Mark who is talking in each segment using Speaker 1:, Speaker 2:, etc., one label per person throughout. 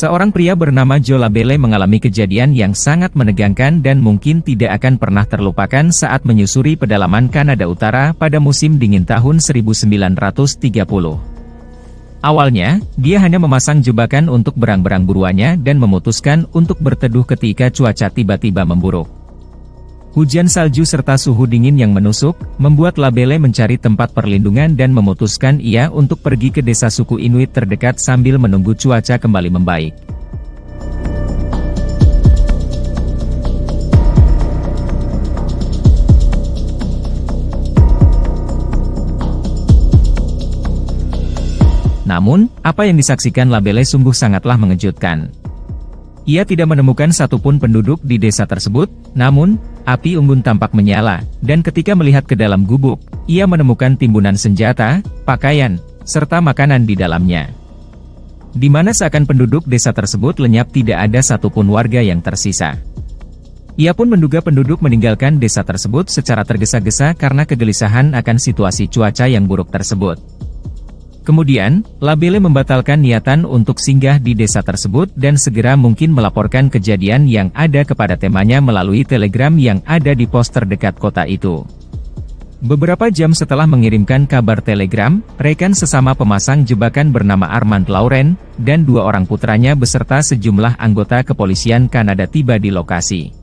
Speaker 1: Seorang pria bernama Joe Labelle mengalami kejadian yang sangat menegangkan dan mungkin tidak akan pernah terlupakan saat menyusuri pedalaman Kanada Utara pada musim dingin tahun 1930. Awalnya, dia hanya memasang jebakan untuk berang-berang buruannya dan memutuskan untuk berteduh ketika cuaca tiba-tiba memburuk. Hujan salju serta suhu dingin yang menusuk, membuat Labelle mencari tempat perlindungan dan memutuskan ia untuk pergi ke desa suku Inuit terdekat sambil menunggu cuaca kembali membaik. Namun, apa yang disaksikan Labelle sungguh sangatlah mengejutkan. Ia tidak menemukan satupun penduduk di desa tersebut, namun, api unggun tampak menyala, dan ketika melihat ke dalam gubuk, ia menemukan timbunan senjata, pakaian, serta makanan di dalamnya. Di mana seakan penduduk desa tersebut lenyap, tidak ada satupun warga yang tersisa. Ia pun menduga penduduk meninggalkan desa tersebut secara tergesa-gesa karena kegelisahan akan situasi cuaca yang buruk tersebut. Kemudian, Labelle membatalkan niatan untuk singgah di desa tersebut dan segera mungkin melaporkan kejadian yang ada kepada temannya melalui telegram yang ada di pos terdekat kota itu. Beberapa jam setelah mengirimkan kabar telegram, rekan sesama pemasang jebakan bernama Armand Laurent dan dua orang putranya beserta sejumlah anggota kepolisian Kanada tiba di lokasi.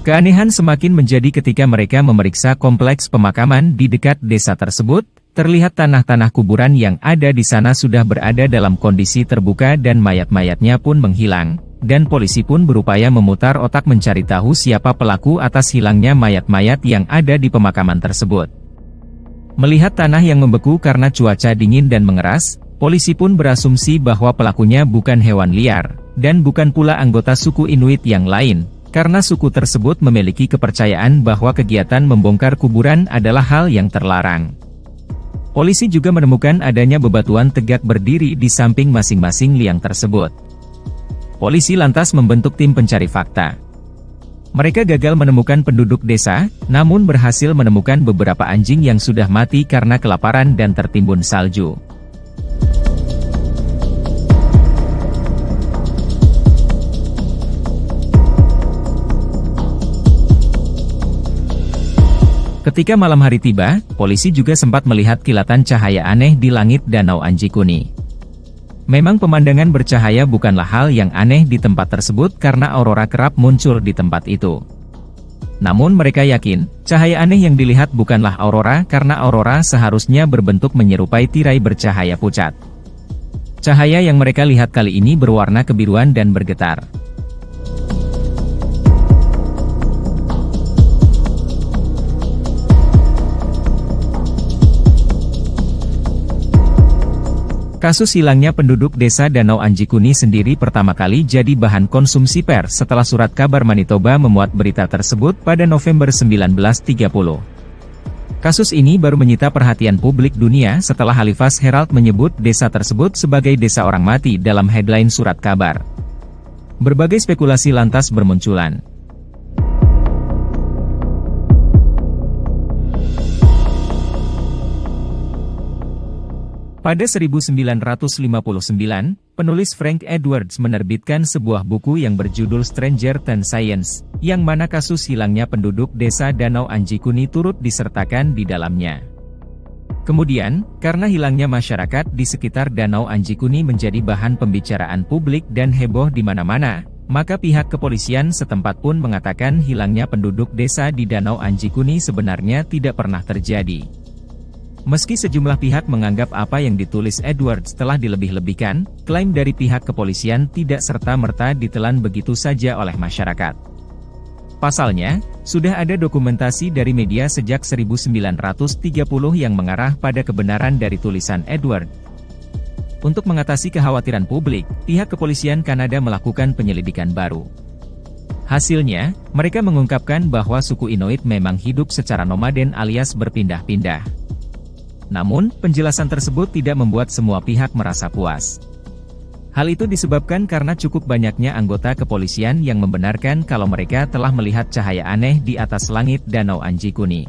Speaker 1: Keanehan semakin menjadi ketika mereka memeriksa kompleks pemakaman di dekat desa tersebut. Terlihat tanah-tanah kuburan yang ada di sana sudah berada dalam kondisi terbuka dan mayat-mayatnya pun menghilang, dan polisi pun berupaya memutar otak mencari tahu siapa pelaku atas hilangnya mayat-mayat yang ada di pemakaman tersebut. Melihat tanah yang membeku karena cuaca dingin dan mengeras, polisi pun berasumsi bahwa pelakunya bukan hewan liar, dan bukan pula anggota suku Inuit yang lain. Karena suku tersebut memiliki kepercayaan bahwa kegiatan membongkar kuburan adalah hal yang terlarang. Polisi juga menemukan adanya bebatuan tegak berdiri di samping masing-masing liang tersebut. Polisi lantas membentuk tim pencari fakta. Mereka gagal menemukan penduduk desa, namun berhasil menemukan beberapa anjing yang sudah mati karena kelaparan dan tertimbun salju. Ketika malam hari tiba, polisi juga sempat melihat kilatan cahaya aneh di langit Danau Anjikuni. Memang pemandangan bercahaya bukanlah hal yang aneh di tempat tersebut karena aurora kerap muncul di tempat itu. Namun mereka yakin, cahaya aneh yang dilihat bukanlah aurora karena aurora seharusnya berbentuk menyerupai tirai bercahaya pucat. Cahaya yang mereka lihat kali ini berwarna kebiruan dan bergetar. Kasus hilangnya penduduk desa Danau Anjikuni sendiri pertama kali jadi bahan konsumsi pers setelah surat kabar Manitoba memuat berita tersebut pada November 1930. Kasus ini baru menyita perhatian publik dunia setelah Halifax Herald menyebut desa tersebut sebagai desa orang mati dalam headline surat kabar. Berbagai spekulasi lantas bermunculan. Pada 1959, penulis Frank Edwards menerbitkan sebuah buku yang berjudul Stranger Than Science, yang mana kasus hilangnya penduduk desa Danau Anjikuni turut disertakan di dalamnya. Kemudian, karena hilangnya masyarakat di sekitar Danau Anjikuni menjadi bahan pembicaraan publik dan heboh di mana-mana, maka pihak kepolisian setempat pun mengatakan hilangnya penduduk desa di Danau Anjikuni sebenarnya tidak pernah terjadi. Meski sejumlah pihak menganggap apa yang ditulis Edwards telah dilebih-lebihkan, klaim dari pihak kepolisian tidak serta-merta ditelan begitu saja oleh masyarakat. Pasalnya, sudah ada dokumentasi dari media sejak 1930 yang mengarah pada kebenaran dari tulisan Edwards. Untuk mengatasi kekhawatiran publik, pihak kepolisian Kanada melakukan penyelidikan baru. Hasilnya, mereka mengungkapkan bahwa suku Inuit memang hidup secara nomaden alias berpindah-pindah. Namun, penjelasan tersebut tidak membuat semua pihak merasa puas. Hal itu disebabkan karena cukup banyaknya anggota kepolisian yang membenarkan kalau mereka telah melihat cahaya aneh di atas langit Danau Anjikuni.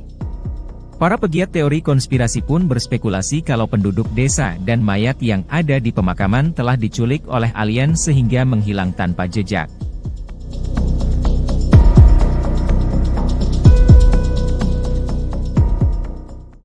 Speaker 1: Para pegiat teori konspirasi pun berspekulasi kalau penduduk desa dan mayat yang ada di pemakaman telah diculik oleh alien sehingga menghilang tanpa jejak.